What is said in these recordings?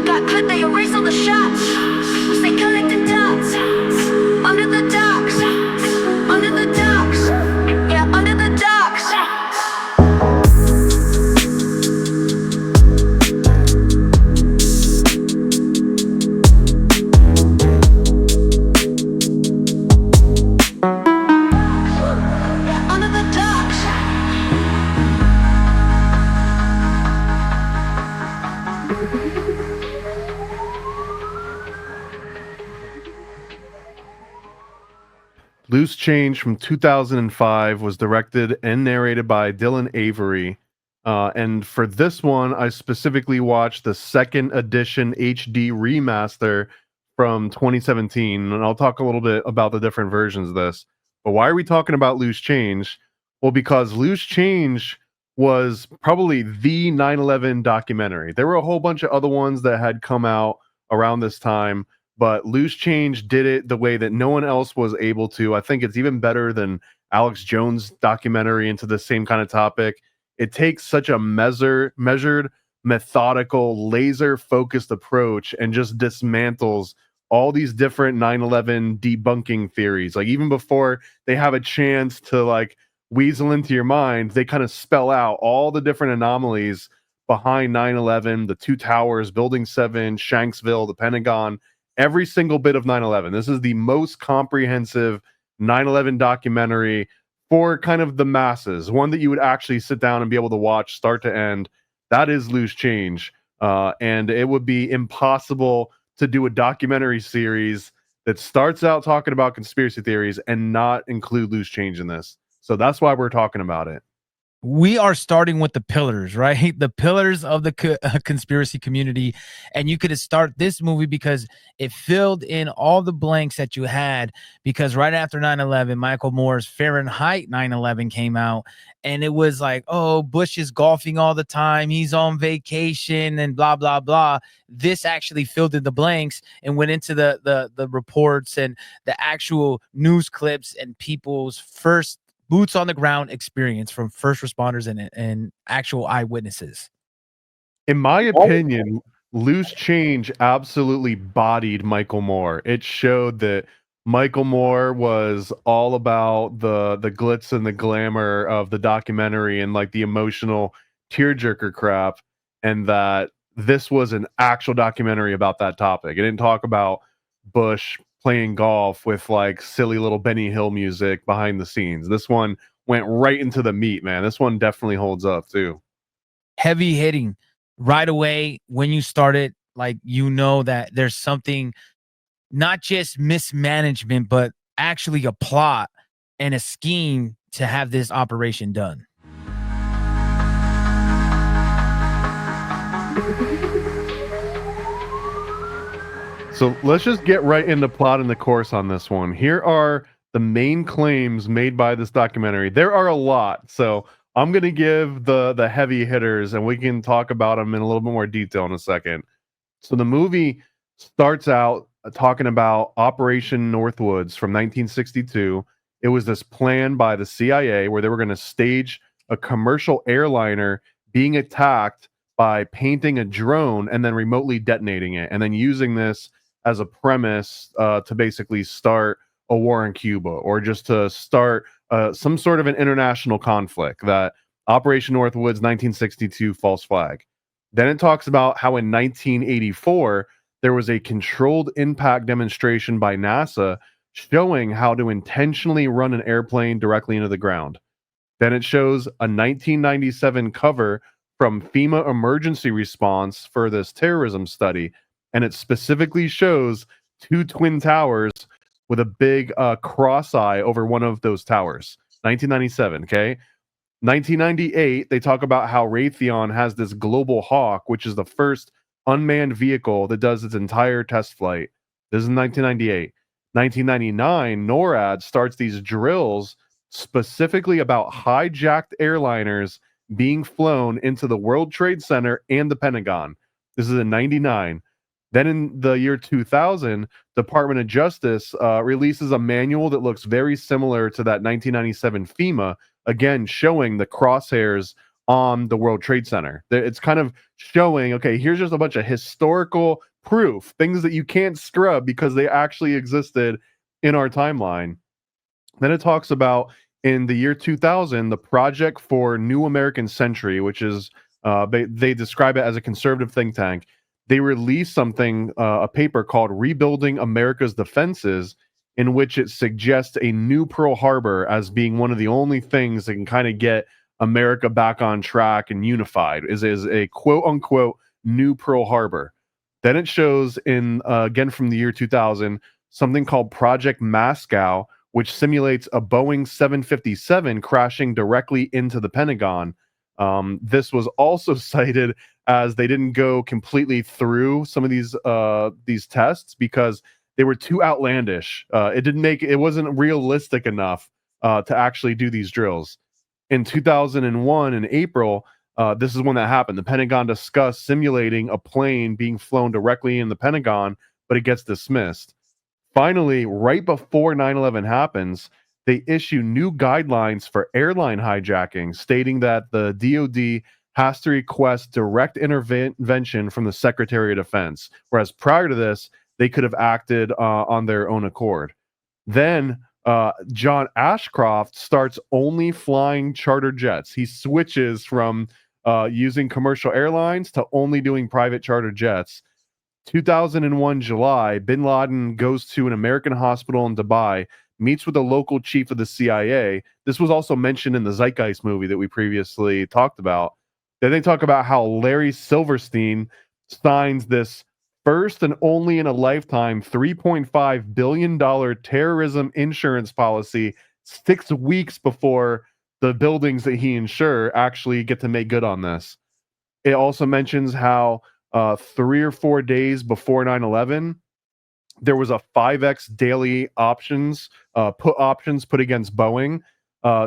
Got clipped, they erase all the shots. They connect the dots. Under the docks. Under the docks. Yeah, under the docks. Under the docks. Loose Change from 2005 was directed and narrated by Dylan Avery. And for this one, I specifically watched the second edition HD remaster from 2017. And I'll talk a little bit about the different versions of this. But why are we talking about Loose Change? Well, because Loose Change was probably the 9/11 documentary. There were a whole bunch of other ones that had come out around this time, but Loose Change did it the way that no one else was able to. I think it's even better than Alex Jones' documentary into the same kind of topic. It takes such a measured, methodical, laser-focused approach and just dismantles all these different 9/11 debunking theories. Like, even before they have a chance to like weasel into your mind, they kind of spell out all the different anomalies behind 9/11, the two towers, Building 7, Shanksville, the Pentagon, every single bit of 9/11. This is the most comprehensive 9/11 documentary for kind of the masses, one that you would actually sit down and be able to watch start to end. That is Loose Change. And it would be impossible to do a documentary series that starts out talking about conspiracy theories and not include Loose Change in this. So that's why we're talking about it. We are starting with the pillars, right? The pillars of the conspiracy community. And you could start this movie because it filled in all the blanks that you had, because right after 9/11, Michael Moore's Fahrenheit 9/11 came out, and it was like, oh, Bush is golfing all the time, he's on vacation and blah, blah, blah. This actually filled in the blanks and went into the reports and the actual news clips and people's first boots on the ground experience from first responders and actual eyewitnesses. In my opinion, Loose Change absolutely bodied Michael Moore. It showed that Michael Moore was all about the glitz and the glamour of the documentary and like the emotional tearjerker crap, and that this was an actual documentary about that topic. It didn't talk about Bush playing golf with like silly little Benny Hill music behind the scenes. This one went right into the meat, man. This one definitely holds up too. Heavy hitting right away when you started, like, you know that there's something, not just mismanagement, but actually a plot and a scheme to have this operation done. So let's just get right into plot and the course on this one. Here are the main claims made by this documentary. There are a lot, so I'm going to give the heavy hitters, and we can talk about them in a little bit more detail in a second. So the movie starts out talking about Operation Northwoods from 1962. It was this plan by the CIA where they were going to stage a commercial airliner being attacked by painting a drone and then remotely detonating it, and then using this as a premise to basically start a war in Cuba, or just to start some sort of an international conflict. That Operation Northwoods 1962 false flag. Then it talks about how in 1984 there was a controlled impact demonstration by NASA showing how to intentionally run an airplane directly into the ground. Then it shows a 1997 cover from FEMA emergency response for this terrorism study, and it specifically shows two twin towers with a big cross eye over one of those towers. 1997, okay? 1998, they talk about how Raytheon has this Global Hawk, which is the first unmanned vehicle that does its entire test flight. This is 1998. 1999, NORAD starts these drills specifically about hijacked airliners being flown into the World Trade Center and the Pentagon. This is in 99. Then in the year 2000, Department of Justice releases a manual that looks very similar to that 1997 FEMA, again showing the crosshairs on the World Trade Center. It's kind of showing, okay, here's just a bunch of historical proof, things that you can't scrub because they actually existed in our timeline. Then it talks about in the year 2000, the Project for New American Century, which is they describe it as a conservative think tank. They released something, a paper called Rebuilding America's Defenses, in which it suggests a new Pearl Harbor as being one of the only things that can kind of get America back on track and unified, is a quote unquote new Pearl Harbor. Then it shows in again from the year 2000 something called Project Moscow, which simulates a Boeing 757 crashing directly into the Pentagon. This was also cited as they didn't go completely through some of these tests because they were too outlandish. It wasn't realistic enough to actually do these drills. In 2001, in April, this is when that happened. The Pentagon discussed simulating a plane being flown directly in the Pentagon, but it gets dismissed. Finally, right before 9/11 happens, they issue new guidelines for airline hijacking, stating that the DoD has to request direct intervention from the Secretary of Defense, whereas prior to this, they could have acted on their own accord. Then John Ashcroft starts only flying charter jets. He switches from using commercial airlines to only doing private charter jets. 2001 July, bin Laden goes to an American hospital in Dubai, meets with the local chief of the CIA. This was also mentioned in the Zeitgeist movie that we previously talked about. Then they talk about how Larry Silverstein signs this first and only in a lifetime $3.5 billion terrorism insurance policy 6 weeks before the buildings that he insure actually get to make good on this. It also mentions how 3 or 4 days before 9/11, there was a 5x daily options, put options put against Boeing.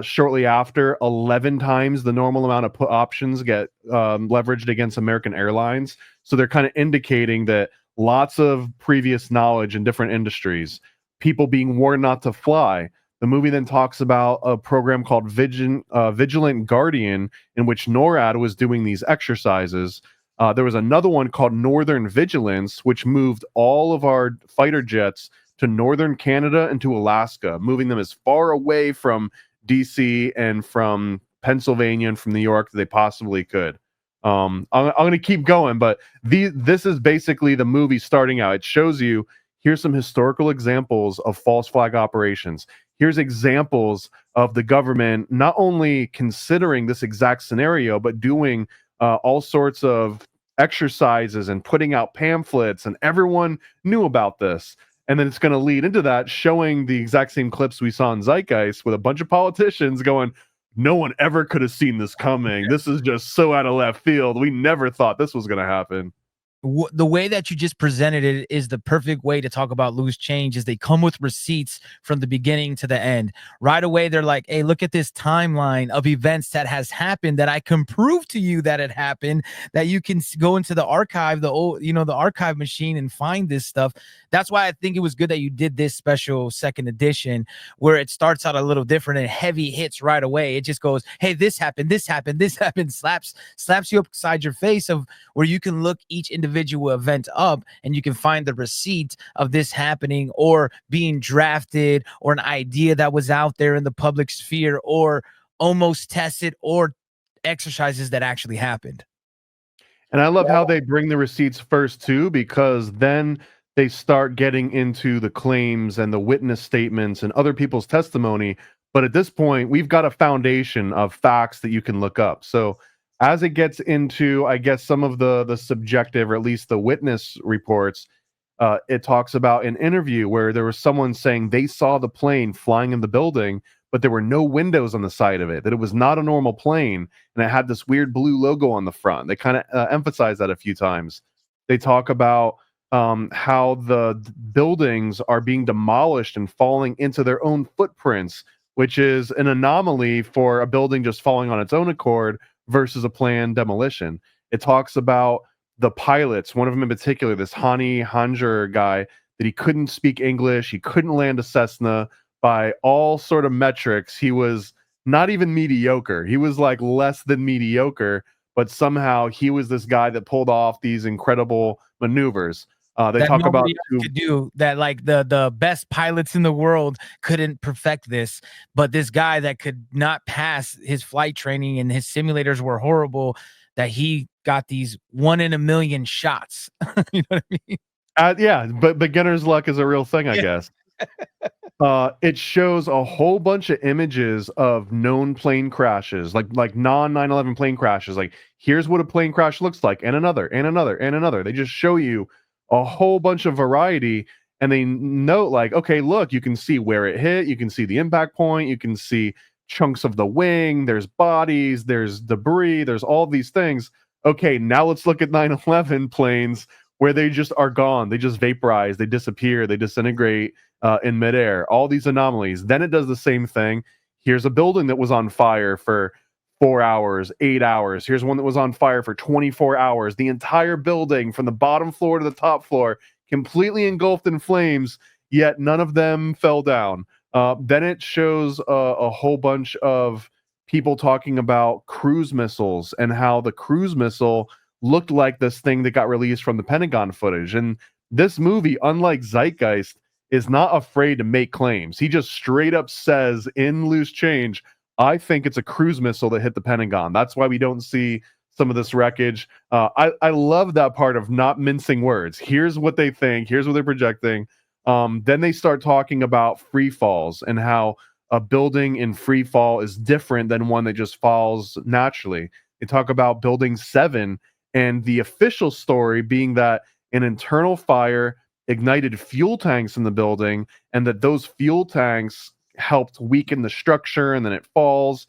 Shortly after, 11 times the normal amount of put options get leveraged against American Airlines. So they're kind of indicating that lots of previous knowledge in different industries, people being warned not to fly. The movie then talks about a program called Vigilant Guardian, in which NORAD was doing these exercises. There was another one called Northern Vigilance, which moved all of our fighter jets to northern Canada and to Alaska, moving them as far away from DC and from Pennsylvania and from New York that they possibly could. I'm going to keep going, but this is basically the movie starting out. It shows you, here's some historical examples of false flag operations. Here's examples of the government not only considering this exact scenario, but doing all sorts of exercises and putting out pamphlets, and everyone knew about this. And then it's going to lead into that, showing the exact same clips we saw in Zeitgeist with a bunch of politicians going, no one ever could have seen this coming. This is just so out of left field. We never thought this was going to happen. The way that you just presented it is the perfect way to talk about loose change. Is they come with receipts from the beginning to the end. Right away, they're like, hey, look at this timeline of events that has happened that I can prove to you that it happened, that you can go into the archive, the old, the archive machine, and find this stuff. That's why I think it was good that you did this special second edition, where it starts out a little different and heavy hits right away. It just goes, hey, this happened, this happened, this happened, slaps you upside your face, of where you can look each individual event up and you can find the receipt of this happening or being drafted, or an idea that was out there in the public sphere, or almost tested, or exercises that actually happened. And I love how they bring the receipts first too, because then they start getting into the claims and the witness statements and other people's testimony. But at this point, we've got a foundation of facts that you can look up. So as it gets into, I guess, some of the subjective, or at least the witness reports, it talks about an interview where there was someone saying they saw the plane flying in the building, but there were no windows on the side of it, that it was not a normal plane, and it had this weird blue logo on the front. They kind of emphasize that a few times. They talk about how the buildings are being demolished and falling into their own footprints, which is an anomaly for a building just falling on its own accord versus a planned demolition. It talks about the pilots, one of them in particular, this Hani Hanjar guy, that he couldn't speak English, he couldn't land a Cessna. By all sort of metrics, he was not even mediocre. He was like less than mediocre, but somehow he was this guy that pulled off these incredible maneuvers. They That talk about nobody else could do, that like the best pilots in the world couldn't perfect this, but this guy that could not pass his flight training and his simulators were horrible, that he got these 1 in a million shots. You know what I mean? yeah, but beginner's luck is a real thing, I Yeah. guess. It shows a whole bunch of images of known plane crashes, like non 9/11 plane crashes. Like, here's what a plane crash looks like, and another, and another, and another. They just show you a whole bunch of variety, and they note like, okay, look, you can see where it hit, you can see the impact point, you can see chunks of the wing. There's bodies, there's debris, there's all these things. Okay, now let's look at 9/11 planes where they just are gone. They just vaporize, they disappear, they disintegrate in midair, all these anomalies. Then it does the same thing. Here's a building that was on fire for 4 hours, 8 hours. Here's one that was on fire for 24 hours. The entire building from the bottom floor to the top floor, completely engulfed in flames, yet none of them fell down. Then it shows a whole bunch of people talking about cruise missiles and how the cruise missile looked like this thing that got released from the Pentagon footage. And this movie, unlike Zeitgeist, is not afraid to make claims. He just straight up says in Loose Change, I think it's a cruise missile that hit the Pentagon. That's why we don't see some of this wreckage. I love that part of not mincing words. Here's what they think. Here's what they're projecting. Then they start talking about free falls and how a building in free fall is different than one that just falls naturally. They talk about Building 7 and the official story being that an internal fire ignited fuel tanks in the building, and that those fuel tanks helped weaken the structure, and then it falls.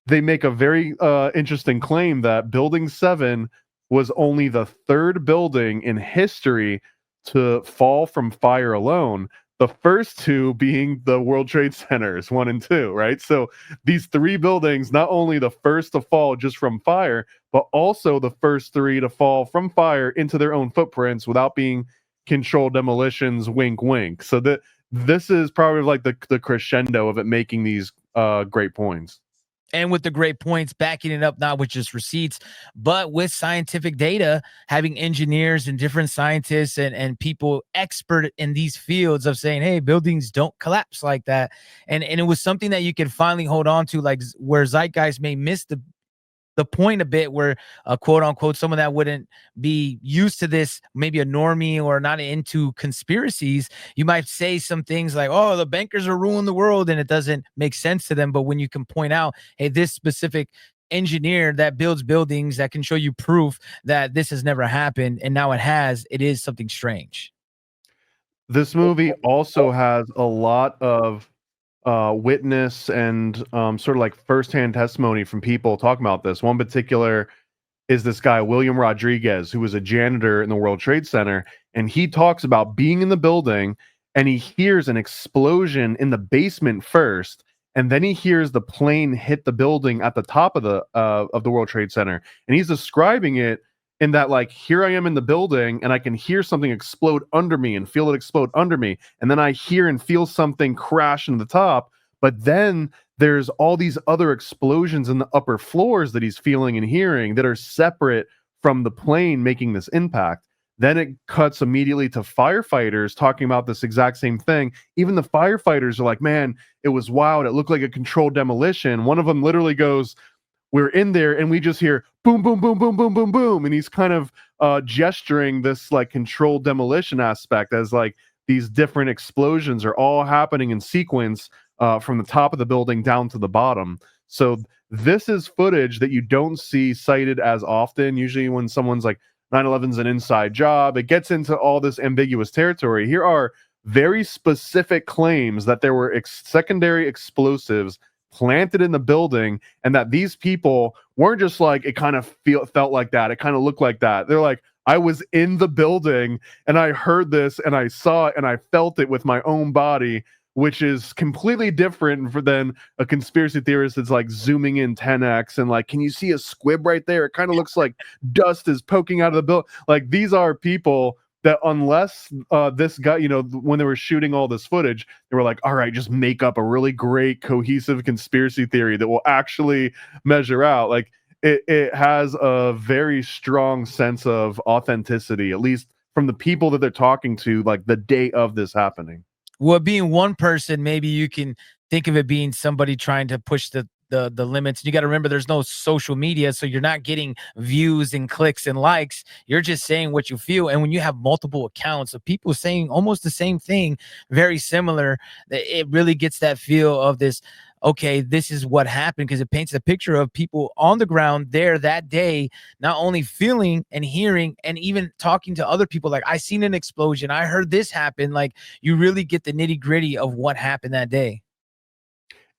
They make a very interesting claim that Building 7 was only the third building in history to fall from fire alone. The first two being the World Trade Centers 1 and 2, right? So these three buildings, not only the first to fall just from fire, but also the first three to fall from fire into their own footprints without being controlled demolitions, wink wink. So that this is probably like the crescendo of it making these great points. And with the great points, backing it up, not with just receipts, but with scientific data, having engineers and different scientists and people expert in these fields of saying, hey, buildings don't collapse like that. And it was something that you could finally hold on to, like where Zeitgeist may miss the point a bit, where quote unquote someone that wouldn't be used to this, maybe a normie or not into conspiracies, you might say some things like, oh, the bankers are ruling the world, and it doesn't make sense to them. But when you can point out, hey, this specific engineer that builds buildings that can show you proof that this has never happened and now it has, it is something strange. This movie also has a lot of witness and sort of like firsthand testimony from people talking about this. One particular is this guy, William Rodriguez, who was a janitor in the World Trade Center. And he talks about being in the building and he hears an explosion in the basement first. And then he hears the plane hit the building at the top of the World Trade Center. And he's describing it in that, like, here I am in the building and I can hear something explode under me and feel it explode under me. And then I hear and feel something crash into the top. But then there's all these other explosions in the upper floors that he's feeling and hearing that are separate from the plane making this impact. Then it cuts immediately to firefighters talking about this exact same thing. Even the firefighters are like, man, it was wild. It looked like a controlled demolition. One of them literally goes, we're in there and we just hear boom, boom, boom, boom, boom, boom, boom. And he's kind of gesturing this like controlled demolition aspect as like these different explosions are all happening in sequence from the top of the building down to the bottom. So this is footage that you don't see cited as often. Usually when someone's like 9/11's an inside job, it gets into all this ambiguous territory. Here are very specific claims that there were secondary explosives planted in the building, and that these people weren't just like, it kind of felt like that, it kind of looked like that. They're like, I was in the building and I heard this and I saw it and I felt it with my own body, which is completely different than a conspiracy theorist that's like zooming in 10x and like, can you see a squib right there? It kind of looks like dust is poking out of the building. Like, these are people that unless this guy, when they were shooting all this footage, they were like, all right, just make up a really great cohesive conspiracy theory that will actually measure out. Like it has a very strong sense of authenticity, at least from the people that they're talking to, like the day of this happening. Well, being one person, maybe you can think of it being somebody trying to push the limits. You got to remember there's no social media, so you're not getting views and clicks and likes. You're just saying what you feel. And when you have multiple accounts of people saying almost the same thing, very similar, it really gets that feel of this. Okay, this is what happened, because it paints a picture of people on the ground there that day, not only feeling and hearing and even talking to other people. Like, I seen an explosion, I heard this happen. Like, you really get the nitty gritty of what happened that day.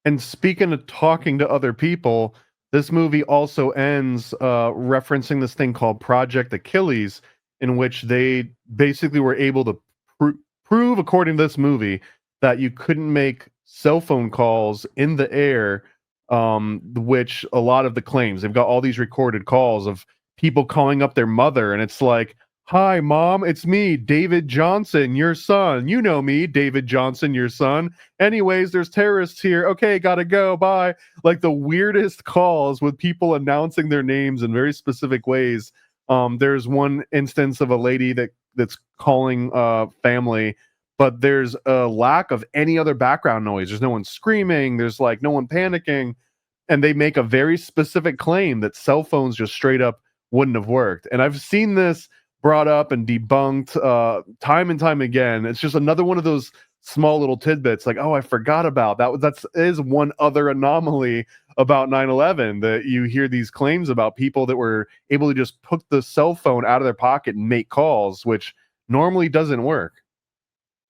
And speaking of talking to other people, this movie also ends referencing this thing called Project Achilles, in which they basically were able to prove, according to this movie, that you couldn't make cell phone calls in the air, which a lot of the claims, they've got all these recorded calls of people calling up their mother, and it's like, hi, Mom, it's me, David Johnson, your son. You know me, David Johnson, your son. Anyways, there's terrorists here. Okay, gotta go. Bye. Like the weirdest calls with people announcing their names in very specific ways. There's one instance of a lady that's calling family, but there's a lack of any other background noise. There's no one screaming. There's like no one panicking. And they make a very specific claim that cell phones just straight up wouldn't have worked. And I've seen this brought up and debunked time and time again. It's just another one of those small little tidbits, like, oh, I forgot about that. That is one other anomaly about 9/11, that you hear these claims about people that were able to just put the cell phone out of their pocket and make calls, which normally doesn't work.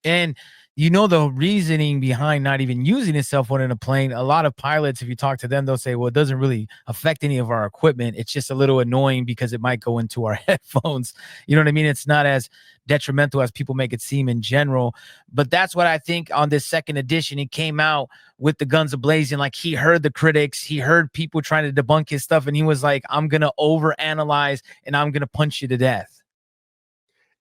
And the reasoning behind not even using a cell phone in a plane. A lot of pilots, if you talk to them, they'll say, well, it doesn't really affect any of our equipment. It's just a little annoying because it might go into our headphones. You know what I mean? It's not as detrimental as people make it seem in general. But that's what I think on this second edition. He came out with the guns ablazing. Like, he heard the critics, he heard people trying to debunk his stuff, and he was like, I'm going to overanalyze and I'm going to punch you to death.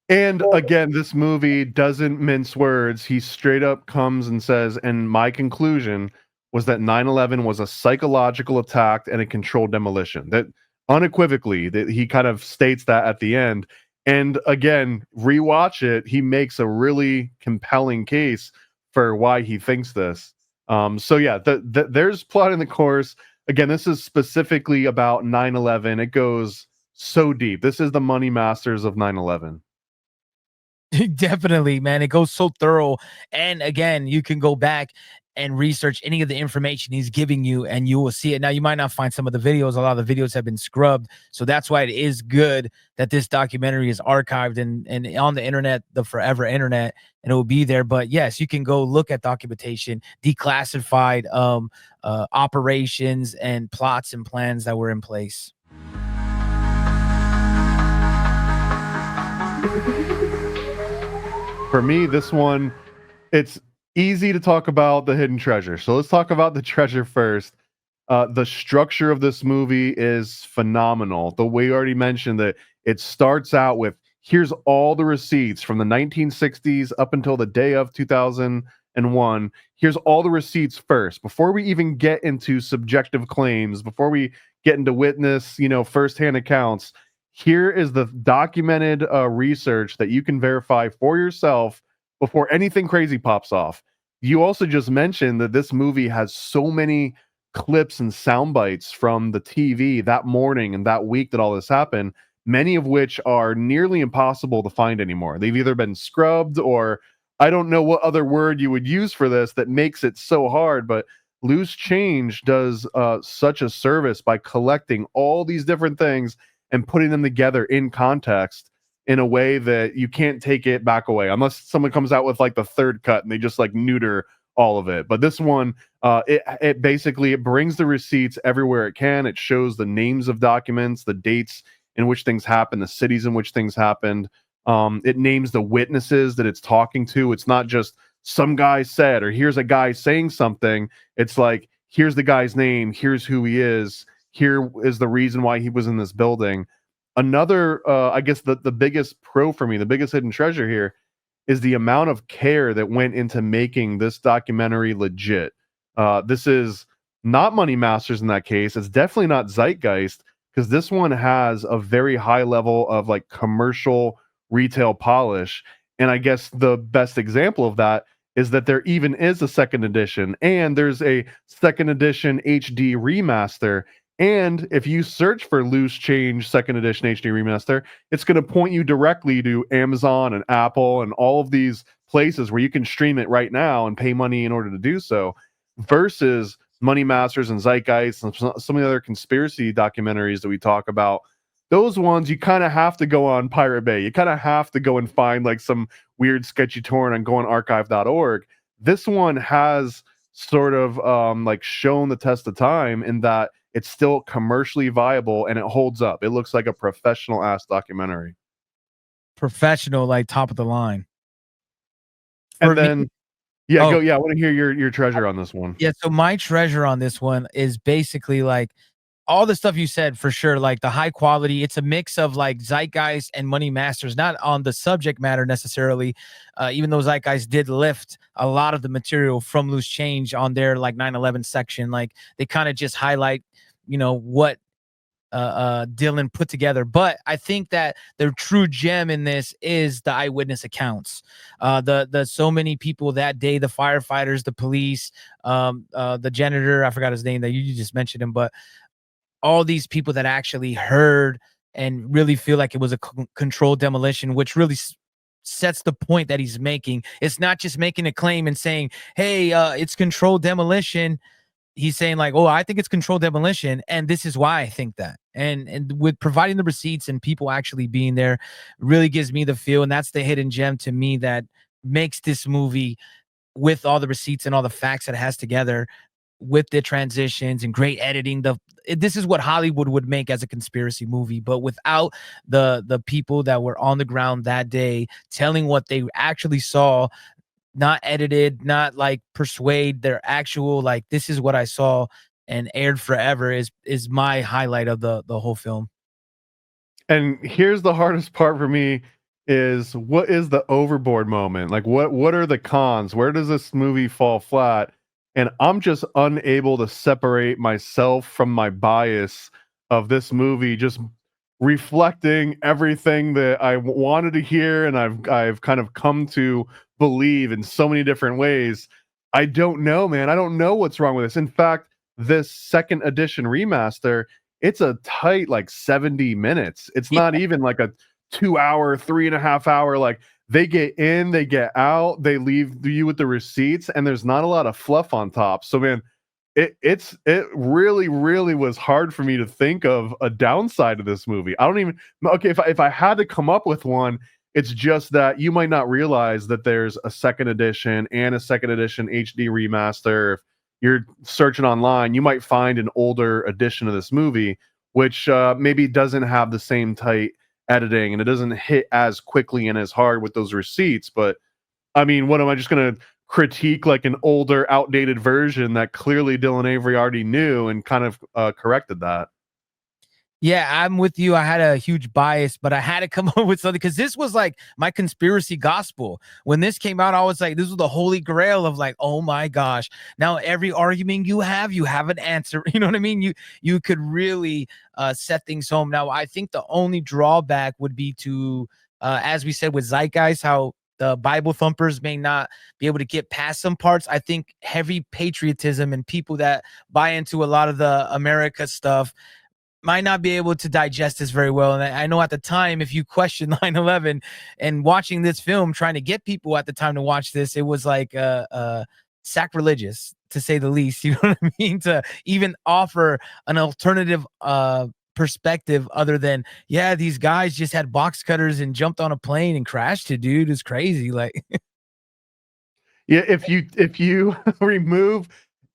And again, this movie doesn't mince words. He straight up comes and says, and my conclusion was that 9/11 was a psychological attack and a controlled demolition. That unequivocally, that he kind of states that at the end. And again, rewatch it, he makes a really compelling case for why he thinks this. So yeah, there's plot in the course. Again, this is specifically about 9/11. It goes so deep. This is the money masters of 9/11. Definitely, man. It goes so thorough. And again, you can go back and research any of the information he's giving you, and you will see it. Now, you might not find some of the videos. A lot of the videos have been scrubbed. So that's why it is good that this documentary is archived and on the internet, the forever internet, and it will be there. But yes, you can go look at documentation, declassified operations and plots and plans that were in place. For me, this one, it's easy to talk about the hidden treasure. So let's talk about the treasure first. The structure of this movie is phenomenal. The way you already mentioned that it starts out with, here's all the receipts from the 1960s up until the day of 2001. Here's all the receipts first, before we even get into subjective claims, before we get into witness, firsthand accounts. Here is the documented research that you can verify for yourself before anything crazy pops off. You also just mentioned that this movie has so many clips and sound bites from the TV that morning and that week that all this happened, many of which are nearly impossible to find anymore. They've either been scrubbed, or I don't know what other word you would use for this that makes it so hard, but Loose Change does such a service by collecting all these different things and putting them together in context in a way that you can't take it back away, unless someone comes out with like the third cut and they just like neuter all of it. But this one, it basically, it brings the receipts everywhere it can. It shows the names of documents, the dates in which things happened, the cities in which things happened. It names the witnesses that it's talking to. It's not just some guy said, or here's a guy saying something. It's like, here's the guy's name, here's who he is, here is the reason why he was in this building. another, I guess the biggest pro for me, the biggest hidden treasure here is the amount of care that went into making this documentary legit. This is not Money Masters in that case. It's definitely not Zeitgeist, because this one has a very high level of like commercial retail polish. And I guess the best example of that is that there even is a second edition, and there's a second edition HD remaster. And if you search for Loose Change Second Edition HD Remaster, it's going to point you directly to Amazon and Apple and all of these places where you can stream it right now and pay money in order to do so, versus Money Masters and Zeitgeist and some of the other conspiracy documentaries that we talk about. Those ones you kind of have to go on Pirate Bay. You kind of have to go and find like some weird sketchy torrent and go on archive.org. This one has sort of like shown the test of time in that it's still commercially viable and it holds up. It looks like a professional ass documentary. Professional, like top of the line. And then, yeah, Oh. go. Yeah, I want to hear your treasure on this one. Yeah, so my treasure on this one is basically like all the stuff you said for sure, like the high quality. It's a mix of like Zeitgeist and Money Masters, not on the subject matter necessarily, even though Zeitgeist did lift a lot of the material from Loose Change on their like 9/11 section. Like they kind of just highlight, what Dylan put together. But I think that the true gem in this is the eyewitness accounts. The so many people that day, the firefighters, the police, the janitor, I forgot his name, that you just mentioned him, but all these people that actually heard and really feel like it was a controlled demolition, which really sets the point that he's making. It's not just making a claim and saying, hey, it's controlled demolition. He's saying like, oh, I think it's controlled demolition, and this is why I think that. And with providing the receipts and people actually being there really gives me the feel, and that's the hidden gem to me that makes this movie, with all the receipts and all the facts that it has together, with the transitions and great editing. This is what Hollywood would make as a conspiracy movie, but without the people that were on the ground that day telling what they actually saw, not edited, not like persuade, their actual like, this is what I saw and aired forever is my highlight of the whole film. And here's the hardest part for me is, what is the overboard moment? Like what are the cons? Where does this movie fall flat? And I'm just unable to separate myself from my bias of this movie just reflecting everything that I wanted to hear and I've kind of come to believe in so many different ways. I don't know, man. I don't know what's wrong with this. In fact, this second edition remaster, it's a tight like 70 minutes. It's not even like a 2 hour, 3.5 hour, like they get in, they get out, they leave you with the receipts, and there's not a lot of fluff on top. So man, it really, really was hard for me to think of a downside to this movie. I don't even, okay, if I had to come up with one, it's just that you might not realize that there's a second edition and a second edition HD remaster. If you're searching online, you might find an older edition of this movie, which maybe doesn't have the same tight editing and it doesn't hit as quickly and as hard with those receipts. But I mean, what am I just going to critique like an older, outdated version that clearly Dylan Avery already knew and kind of corrected that? Yeah, I'm with you. I had a huge bias, but I had to come up with something because this was like my conspiracy gospel. When this came out, I was like, this was the holy grail of like, oh my gosh. Now every argument you have an answer. You know what I mean? You could really set things home. Now, I think the only drawback would be to, as we said with Zeitgeist, how the Bible thumpers may not be able to get past some parts. I think heavy patriotism and people that buy into a lot of the America stuff might not be able to digest this very well. And I know at the time, if you question 9/11 and watching this film, trying to get people at the time to watch this, it was like sacrilegious, to say the least. You know what I mean? To even offer an alternative perspective other than, yeah, these guys just had box cutters and jumped on a plane and crashed it, dude. It's crazy. Like, Yeah, if you remove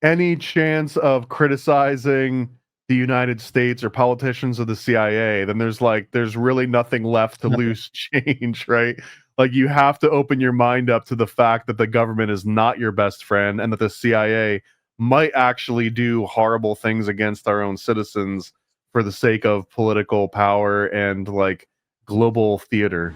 any chance of criticizing the United States or politicians of the CIA, then there's really nothing left to Loose Change, right? Like you have to open your mind up to the fact that the government is not your best friend and that the CIA might actually do horrible things against our own citizens for the sake of political power and like global theater.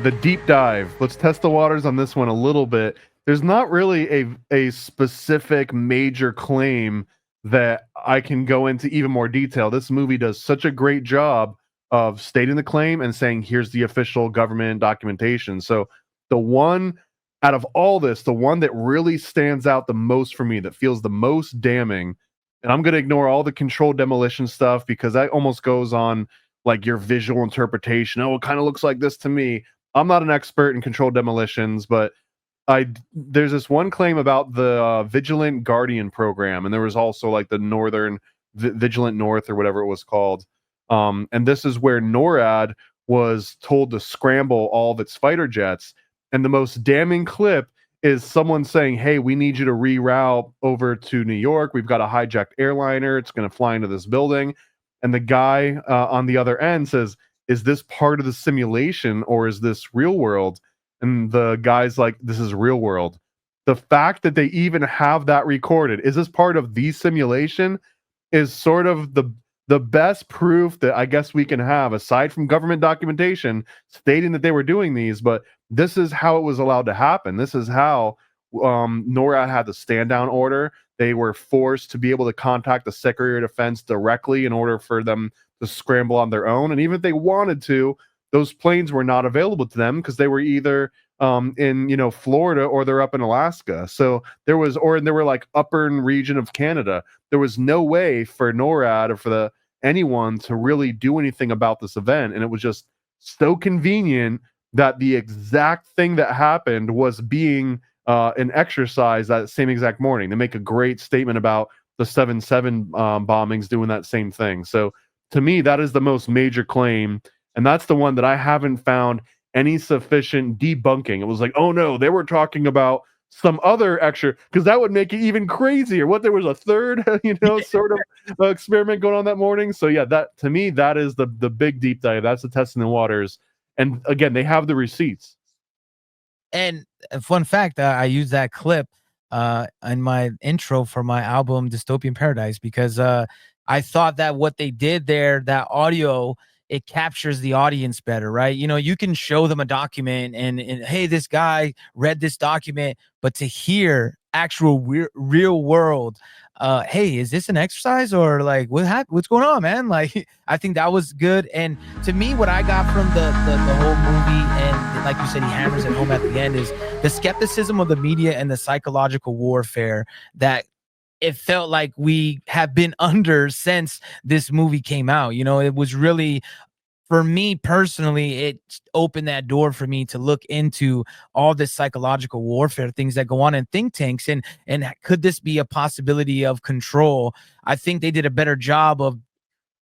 The deep dive. Let's test the waters on this one a little bit. There's not really a specific major claim that I can go into even more detail. This movie does such a great job of stating the claim and saying, here's the official government documentation. So the one out of all this, the one that really stands out the most for me, that feels the most damning, and I'm going to ignore all the controlled demolition stuff because that almost goes on like your visual interpretation. Oh, it kind of looks like this to me. I'm not an expert in controlled demolitions, but there's this one claim about the Vigilant Guardian program, and there was also like the Northern Vigilant North or whatever it was called. And this is where NORAD was told to scramble all of its fighter jets. And the most damning clip is someone saying, "Hey, we need you to reroute over to New York. We've got a hijacked airliner. It's going to fly into this building." And the guy on the other end says, "Is this part of the simulation or is this real world?" And the guy's like, "This is real world." The fact that they even have that recorded, is this part of the simulation, is sort of the best proof that I guess we can have, aside from government documentation stating that they were doing these. But this is how it was allowed to happen. This is how NORAD had the stand down order. They were forced to be able to contact the Secretary of Defense directly in order for them to scramble on their own. And even if they wanted to, those planes were not available to them because they were either in Florida or they're up in Alaska. So they were like upper region of Canada. There was no way for NORAD or for anyone to really do anything about this event. And it was just so convenient that the exact thing that happened was being an exercise that same exact morning. They make a great statement about the 7/7 bombings doing that same thing. So to me, that is the most major claim. And that's the one that I haven't found any sufficient debunking. It was like, oh no, they were talking about some other extra, because that would make it even crazier. What, there was a third, sort of experiment going on that morning. So yeah, that to me, that is the big deep dive. That's the testing the waters. And again, they have the receipts. And a fun fact, I used that clip in my intro for my album Dystopian Paradise because I thought that what they did there, that audio, it captures the audience better, right? You can show them a document and hey, this guy read this document, but to hear actual real world, hey, is this an exercise or like what's going on, man? Like, I think that was good. And to me, what I got from the whole movie, and like you said, he hammers it home at the end, is the skepticism of the media and the psychological warfare that it felt like we have been under since this movie came out. It was really, for me personally, it opened that door for me to look into all this psychological warfare things that go on in think tanks, and could this be a possibility of control? I think they did a better job of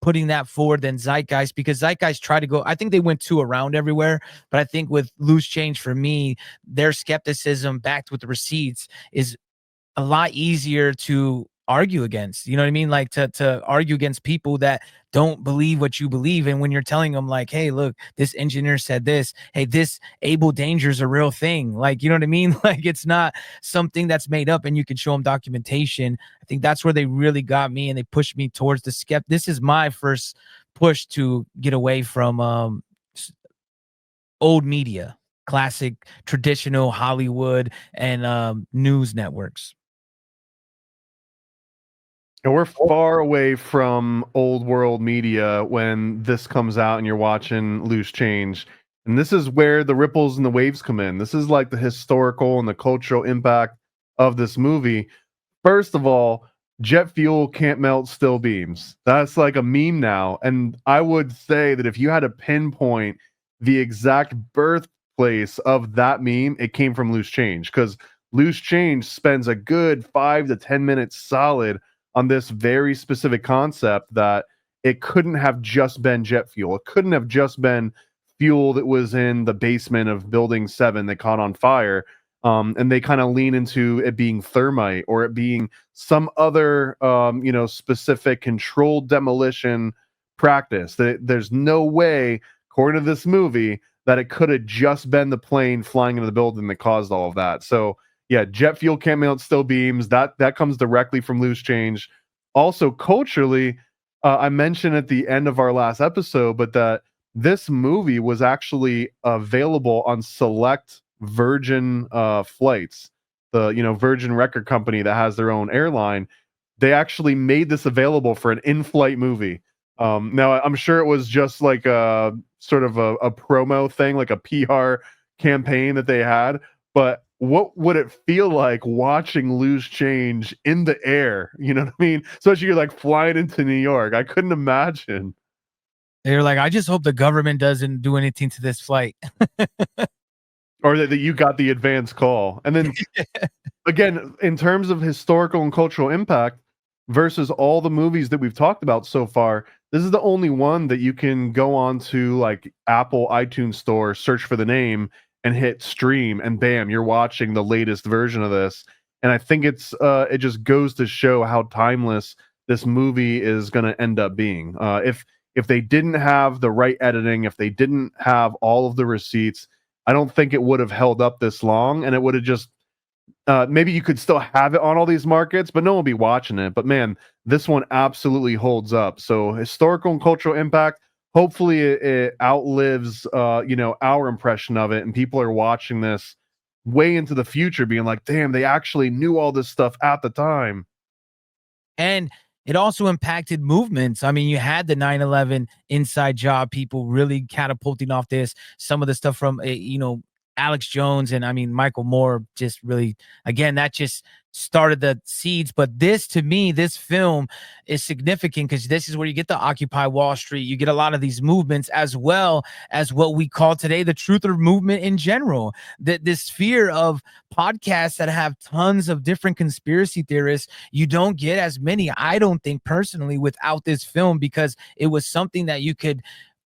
putting that forward than Zeitgeist, because Zeitgeist tried to go, I think they went too around everywhere, but I think with Loose Change, for me, their skepticism backed with the receipts is a lot easier to argue against. You know what I mean? Like to argue against people that don't believe what you believe. And when you're telling them like, hey, look, this engineer said this, hey, this Able Danger is a real thing. Like, you know what I mean? Like, it's not something that's made up, and you can show them documentation. I think that's where they really got me, and they pushed me towards the This is my first push to get away from old media, classic, traditional Hollywood and news networks. And we're far away from old world media when this comes out and you're watching Loose Change. And this is where the ripples and the waves come in. This is like the historical and the cultural impact of this movie. First of all, jet fuel can't melt steel beams. That's like a meme now. And I would say that if you had to pinpoint the exact birthplace of that meme, it came from Loose Change, because Loose Change spends a good 5 to 10 minutes solid on this very specific concept that it couldn't have just been jet fuel. It couldn't have just been fuel that was in the basement of Building 7 that caught on fire. And they kind of lean into it being thermite or it being some other, specific controlled demolition practice. There's no way, according to this movie, that it could have just been the plane flying into the building that caused all of that. So yeah, jet fuel can't melt steel beams. That comes directly from loose change. Also, culturally, I mentioned at the end of our last episode, but that this movie was actually available on select Virgin flights. The Virgin Record Company that has their own airline, they actually made this available for an in-flight movie. Now I'm sure it was just like a sort of a promo thing, like a PR campaign that they had. But what would it feel like watching Loose Change in the air? You know what I mean? Especially you're like flying into New York. I couldn't imagine. They're like, I just hope the government doesn't do anything to this flight. Or that you got the advance call. And then again, in terms of historical and cultural impact versus all the movies that we've talked about so far, this is the only one that you can go on to like Apple iTunes store, search for the name, and hit stream, and bam, you're watching the latest version of this. And I think it just goes to show how timeless this movie is going to end up being. If they didn't have the right editing, if they didn't have all of the receipts, I don't think it would have held up this long, and it would have just maybe you could still have it on all these markets, but no one will be watching it. But man, this one absolutely holds up. So historical and cultural impact. Hopefully, it outlives our impression of it, and people are watching this way into the future, being like, "Damn, they actually knew all this stuff at the time." And it also impacted movements. I mean, you had the 9/11 inside job people really catapulting off this. Some of the stuff from, Alex Jones and I mean, Michael Moore just really, again, that just started the seeds. But this, to me, this film is significant because this is where you get the Occupy Wall Street. You get a lot of these movements, as well as what we call today the truther movement in general. This fear of podcasts that have tons of different conspiracy theorists. You don't get as many, I don't think personally, without this film, because it was something that you could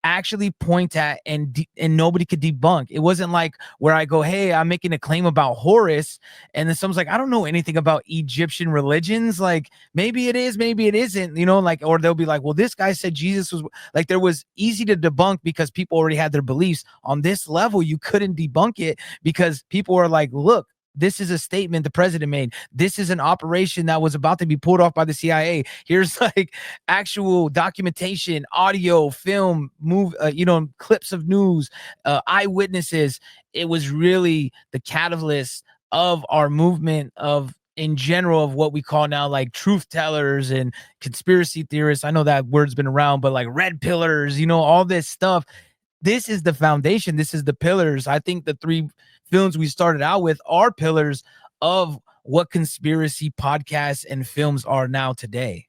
actually point at and nobody could debunk. It wasn't like where I go, hey, I'm making a claim about Horus, and then someone's like, I don't know anything about Egyptian religions. Like, maybe it is, maybe it isn't, or they'll be like, well, this guy said Jesus was like, there was easy to debunk because people already had their beliefs. On this level, you couldn't debunk it because people are like, look, this is a statement the president made. This is an operation that was about to be pulled off by the CIA. Here's like actual documentation, audio, film, clips of news, eyewitnesses. It was really the catalyst of our movement in general of what we call now like truth tellers and conspiracy theorists. I know that word's been around, but like red pillars, all this stuff. This is the foundation. This is the pillars. I think the three films we started out with are pillars of what conspiracy podcasts and films are now today.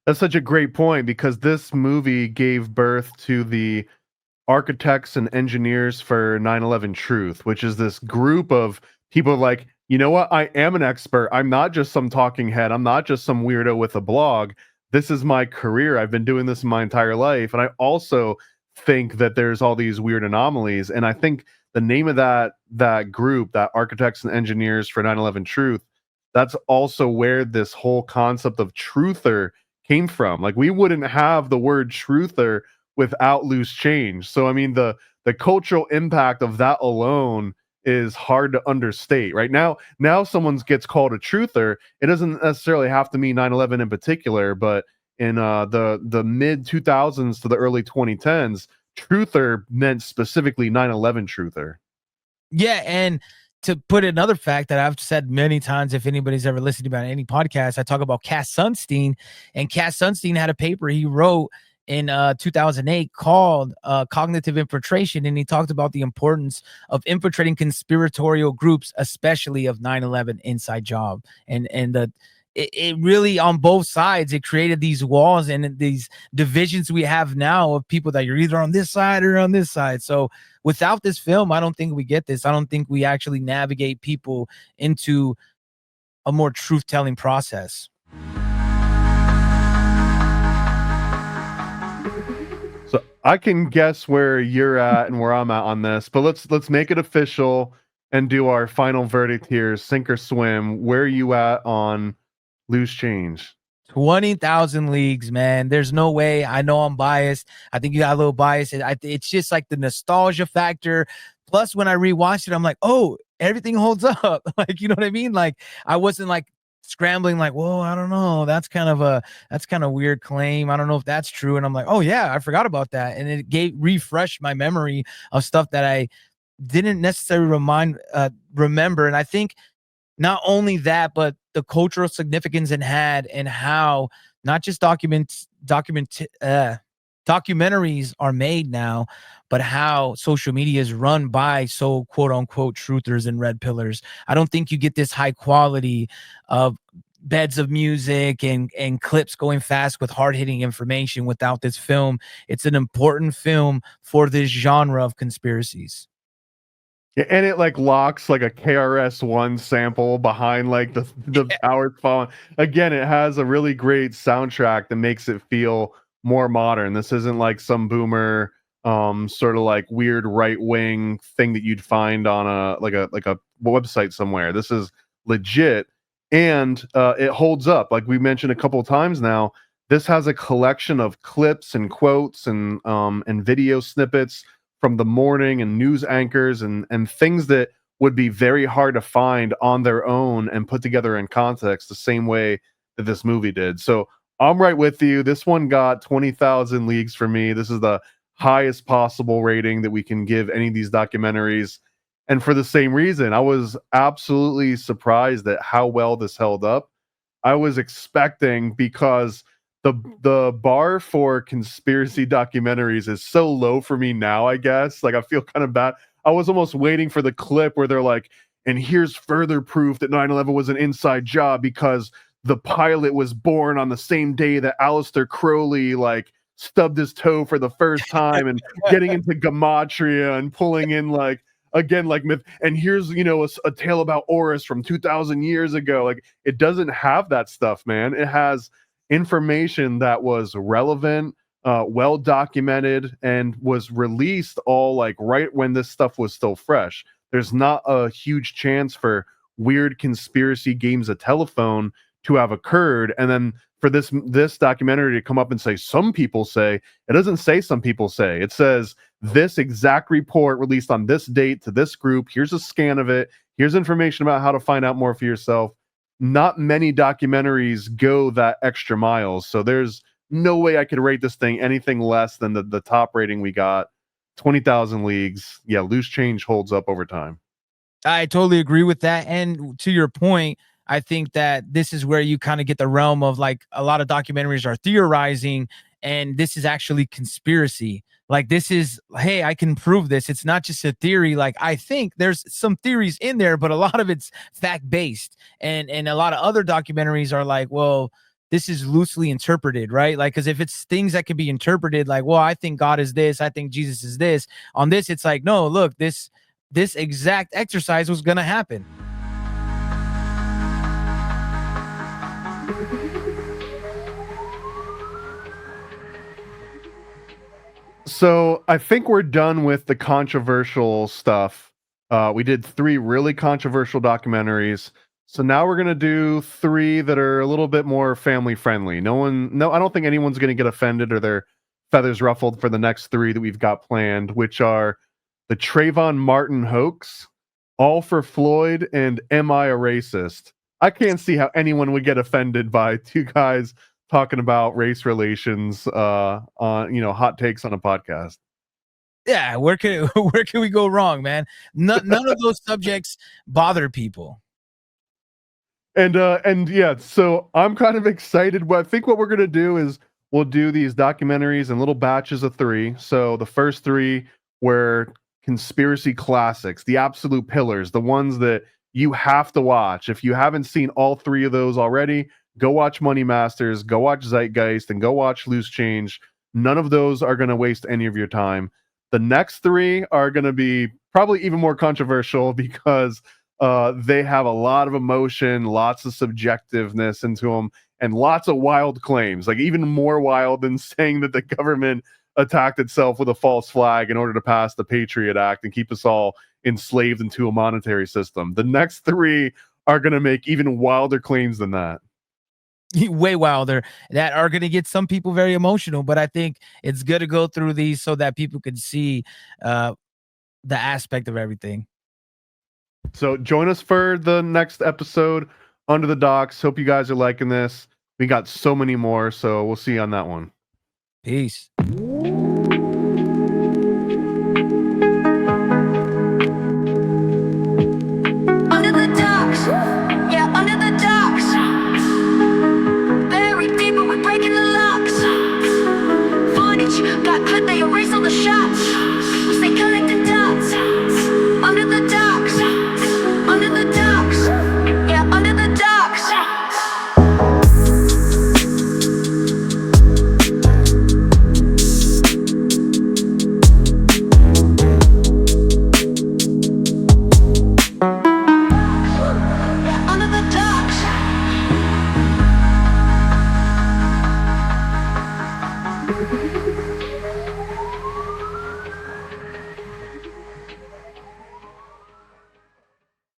That's such a great point, because this movie gave birth to the architects and engineers for 9/11 Truth, which is this group of people like, you know what? I am an expert. I'm not just some talking head. I'm not just some weirdo with a blog. This is my career. I've been doing this my entire life. And I also think that there's all these weird anomalies. And I think the name of that group, that architects and engineers for 9/11 Truth, that's also where this whole concept of truther came from. Like, we wouldn't have the word truther without Loose Change. So I mean, the cultural impact of that alone is hard to understate. Right now someone gets called a truther, it doesn't necessarily have to mean 9/11 in particular, but in the mid 2000s to the early 2010s, truther meant specifically 9/11 truther. Yeah, and to put another fact that I've said many times, if anybody's ever listened about any podcast, I talk about Cass Sunstein, and Cass Sunstein had a paper he wrote in 2008 called Cognitive Infiltration, and he talked about the importance of infiltrating conspiratorial groups, especially of 9/11 inside job, and it really, on both sides, it created these walls and these divisions we have now of people that you're either on this side or on this side. So without this film, I don't think we get this. I don't think we actually navigate people into a more truth-telling process. So I can guess where you're at and where I'm at on this, but let's make it official and do our final verdict here, sink or swim. Where are you at on Loose Change? 20,000 leagues, man. There's no way. I know I'm biased. I think you got a little bias. It's just like the nostalgia factor. Plus, when I rewatched it, I'm like, oh, everything holds up. Like, you know what I mean? Like, I wasn't like scrambling, like, whoa, I don't know. That's kind of weird claim. I don't know if that's true. And I'm like, oh yeah, I forgot about that. And it refreshed my memory of stuff that I didn't necessarily remember. And I think not only that, but the cultural significance it had, and how not just documentaries are made now, but how social media is run by so quote unquote truthers and red pillars. I don't think you get this high quality of beds of music and clips going fast with hard hitting information without this film. It's an important film for this genre of conspiracies. Yeah, and it like locks like a KRS-One sample behind like the towers falling. Again, it has a really great soundtrack that makes it feel more modern. This isn't like some boomer sort of like weird right wing thing that you'd find on a website somewhere. This is legit, and it holds up. Like we mentioned a couple of times now, this has a collection of clips and quotes and video snippets from the morning and news anchors and things that would be very hard to find on their own and put together in context the same way that this movie did. So I'm right with you. This one got 20,000 leagues for me. This is the highest possible rating that we can give any of these documentaries. And for the same reason, I was absolutely surprised at how well this held up. I was expecting, because the bar for conspiracy documentaries is so low for me now, I guess. Like I feel kind of bad. I was almost waiting for the clip where they're like, and here's further proof that 9/11 was an inside job because the pilot was born on the same day that Aleister Crowley like stubbed his toe for the first time, and getting into gematria and pulling in like again like myth, and here's a tale about Horus from 2,000 years ago. Like it doesn't have that stuff, man. It has information that was relevant, well documented, and was released all like right when this stuff was still fresh. There's not a huge chance for weird conspiracy games of telephone to have occurred, and then for this documentary to come up and say some people say. It doesn't say some people say. It says this exact report released on this date to this group. Here's a scan of it. Here's information about how to find out more for yourself. Not many documentaries go that extra miles, so there's no way I could rate this thing anything less than the top rating we got. 20,000 leagues. Yeah, Loose Change holds up over time. I totally agree with that. And to your point, I think that this is where you kind of get the realm of like a lot of documentaries are theorizing, and this is actually conspiracy. Like this is, hey, I can prove this. It's not just a theory. Like I think there's some theories in there, but a lot of it's fact based. And a lot of other documentaries are like, well, this is loosely interpreted, right? Like, because if it's things that can be interpreted, like, well, I think God is this, I think Jesus is this. On this, it's like, no, look, this exact exercise was gonna happen. So I think we're done with the controversial stuff. We did 3 really controversial documentaries. So now we're gonna do 3 that are a little bit more family friendly. I don't think anyone's gonna get offended or their feathers ruffled for the next 3 that we've got planned, which are the Trayvon Martin hoax, All for Floyd, and Am I a Racist? I can't see how anyone would get offended by 2 guys talking about race relations on hot takes on a podcast. Yeah, where can where can we go wrong, man? None of those subjects bother people. And yeah, so I'm kind of excited. But I think what we're gonna do is we'll do these documentaries in little batches of 3. So the first 3 were conspiracy classics, the absolute pillars, the ones that you have to watch. If you haven't seen all 3 of those already, go watch Money Masters, go watch Zeitgeist, and go watch Loose Change. None of those are going to waste any of your time. The next 3 are going to be probably even more controversial because they have a lot of emotion, lots of subjectiveness into them, and lots of wild claims, like even more wild than saying that the government attacked itself with a false flag in order to pass the Patriot Act and keep us all enslaved into a monetary system. The next 3 are going to make even wilder claims than that. Way wilder, that are going to get some people very emotional, but I think it's good to go through these so that people can see the aspect of everything. So join us for the next episode, Under the Docks. Hope you guys are liking this. We got so many more, so we'll see you on that one. Peace.